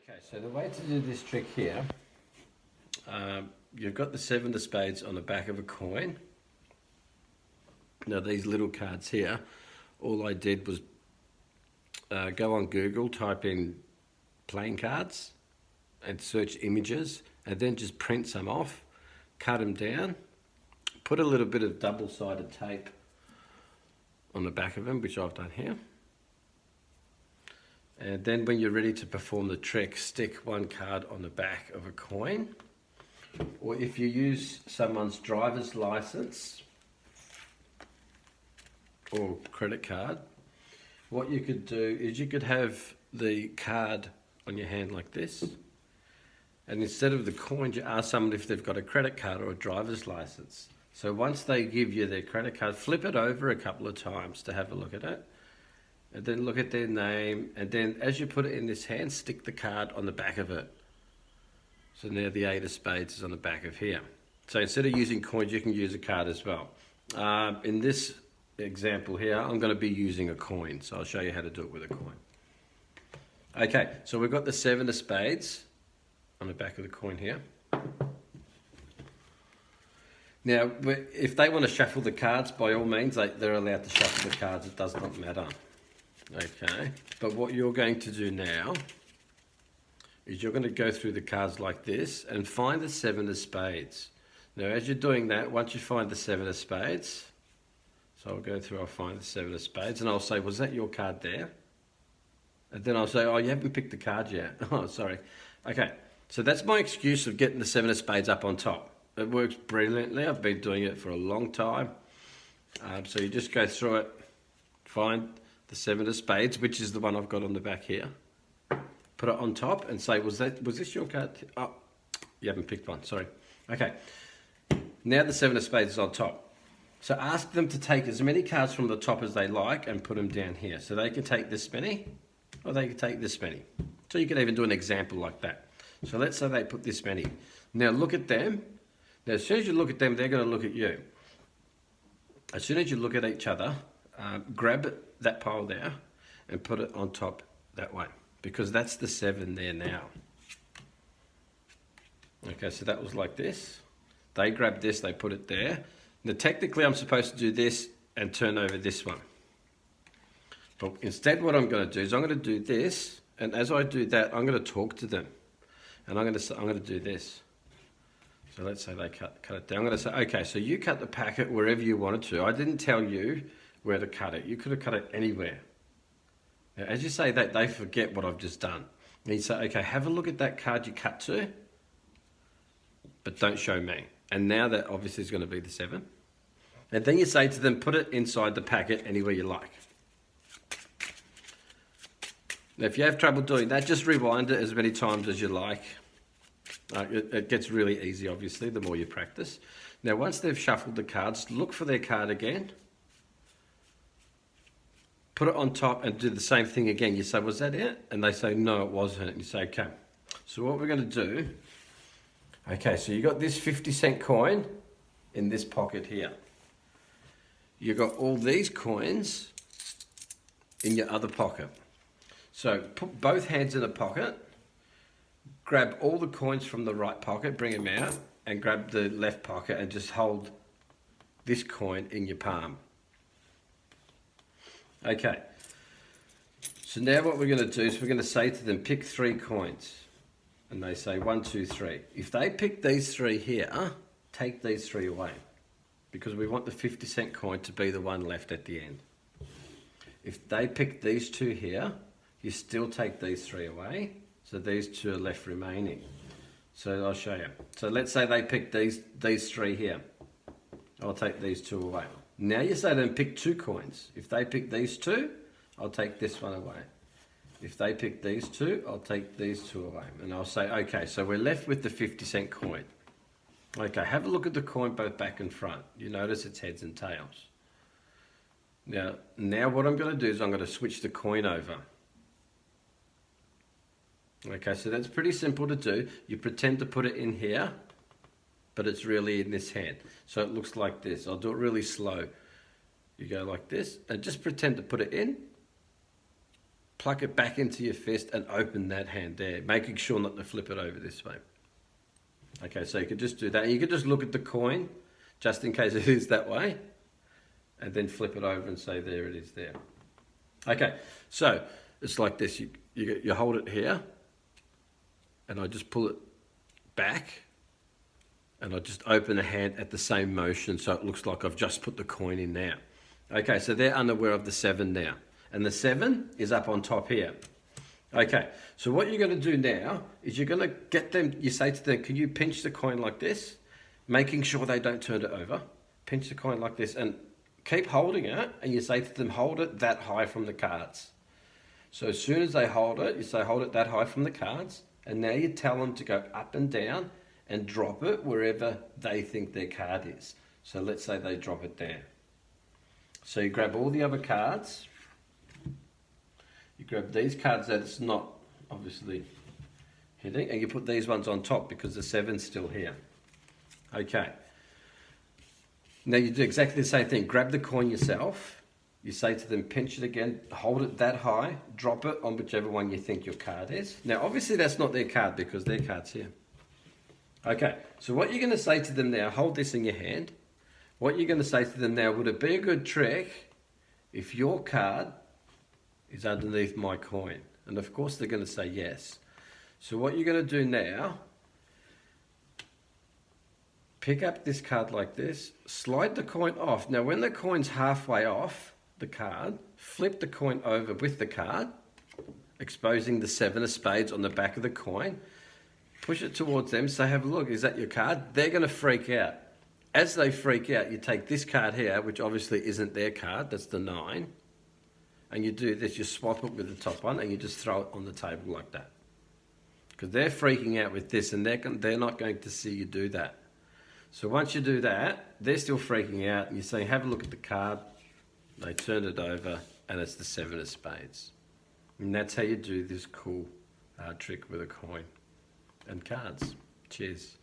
Okay, so the way to do this trick here, you've got the 7 of spades on the back of a coin. Now these little cards here, all I did was go on Google, type in playing cards and search images, and then just print some off, cut them down, put a little bit of double-sided tape on the back of them, which I've done here. And then when you're ready to perform the trick, stick one card on the back of a coin. Or if you use someone's driver's license or credit card, what you could do is you could have the card on your hand like this. And instead of the coins, you ask someone if they've got a credit card or a driver's license. So once they give you their credit card, flip it over a couple of times to have a look at it. And then look at their name, and then as you put it in this hand, stick the card on the back of it. So now the 8 of spades is on the back of here. So instead of using coins, you can use a card as well. In this example here, I'm going to be using a coin, so I'll show you how to do it with a coin. Okay, so we've got the 7 of spades on the back of the coin here. Now, if they want to shuffle the cards, by all means, they're allowed to shuffle the cards. It does not matter. Okay, but what you're going to do now is you're going to go through the cards like this and find the 7 of spades. Now, as you're doing that, once you find the 7 of spades, so I'll go through, I'll find the 7 of spades, and I'll say, was that your card there? And then I'll say, oh, you haven't picked the card yet. Oh, sorry. Okay, so that's my excuse of getting the 7 of spades up on top. It works brilliantly. I've been doing it for a long time. So you just go through it, find the 7 of spades, which is the one I've got on the back here. Put it on top and say, was this your card? Oh, you haven't picked one, sorry. Okay, now the 7 of spades is on top. So ask them to take as many cards from the top as they like and put them down here. So they can take this many, or they can take this many. So you can even do an example like that. So let's say they put this many. Now look at them. Now as soon as you look at them, they're going to look at you. As soon as you look at each other, grab that pile there and put it on top that way, because that's the 7 there now. Okay, so that was like this. They grabbed this, they put it there. Now technically I'm supposed to do this and turn over this one. But instead what I'm going to do is I'm going to do this, and as I do that, I'm going to talk to them. And I'm going to do this. So let's say they cut it down. I'm going to say, okay, so you cut the packet wherever you wanted to. I didn't tell you where to cut it. You could have cut it anywhere. Now, as you say that, they forget what I've just done. And you say, okay, have a look at that card you cut to, but don't show me. And now that obviously is going to be the 7. And then you say to them, put it inside the packet anywhere you like. Now, if you have trouble doing that, just rewind it as many times as you like. It gets really easy, obviously, the more you practice. Now, once they've shuffled the cards, look for their card again. Put it on top and do the same thing again. You say, was that it? And they say, no, it wasn't. And you say, okay. So what we're going to do, okay, so you got this 50-cent coin in this pocket here. You got all these coins in your other pocket. So put both hands in a pocket. Grab all the coins from the right pocket, bring them out, and grab the left pocket and just hold this coin in your palm. Okay, so now what we're going to do is we're going to say to them, pick 3 coins. And they say 1, 2, 3. If they pick these 3 here, take these 3 away, because we want the 50-cent coin to be the one left at the end. If they pick these 2 here, you still take these 3 away. So these 2 are left remaining. So I'll show you. So let's say they pick these 3 here. I'll take these 2 away. Now you say to them, pick 2 coins. If they pick these 2, I'll take this one away. If they pick these 2, I'll take these 2 away. And I'll say, okay, so we're left with the 50-cent coin. Okay, have a look at the coin both back and front. You notice it's heads and tails. Now what I'm going to do is I'm going to switch the coin over. Okay, so that's pretty simple to do. You pretend to put it in here, but it's really in this hand. So it looks like this. I'll do it really slow. You go like this, and just pretend to put it in. pluck it back into your fist and open that hand there, making sure not to flip it over this way. Okay, so you could just do that. And you could just look at the coin, just in case it is that way, and then flip it over and say, there it is there. Okay, so it's like this. You hold it here, and I just pull it back, and I just open the hand at the same motion, so it looks like I've just put the coin in now. Okay, so they're unaware of the 7 now. And the 7 is up on top here. Okay, so what you're going to do now is you're going to get them, you say to them, can you pinch the coin like this? Making sure they don't turn it over. Pinch the coin like this and keep holding it, and you say to them, hold it that high from the cards. So as soon as they hold it, you say, hold it that high from the cards, and now you tell them to go up and down and drop it wherever they think their card is. So let's say they drop it there. So you grab all the other cards. You grab these cards that it's not obviously hitting, and you put these ones on top because the 7's still here. Okay. Now you do exactly the same thing. Grab the coin yourself. You say to them, pinch it again, hold it that high, drop it on whichever one you think your card is. Now obviously that's not their card because their card's here. Okay, so what you're going to say to them now, hold this in your hand. What you're going to say to them now, would it be a good trick if your card is underneath my coin? And of course they're going to say yes. So what you're going to do now, pick up this card like this, slide the coin off. Now when the coin's halfway off the card, flip the coin over with the card, exposing the 7 of spades on the back of the coin. Push it towards them, say, have a look, is that your card? They're going to freak out. As they freak out, you take this card here, which obviously isn't their card, that's the 9, and you do this, you swap it with the top one, and you just throw it on the table like that. Because they're freaking out with this, and they're not going to see you do that. So once you do that, they're still freaking out, and you're saying, have a look at the card. They turn it over, and it's the 7 of spades. And that's how you do this cool trick with a coin and cards. Cheers.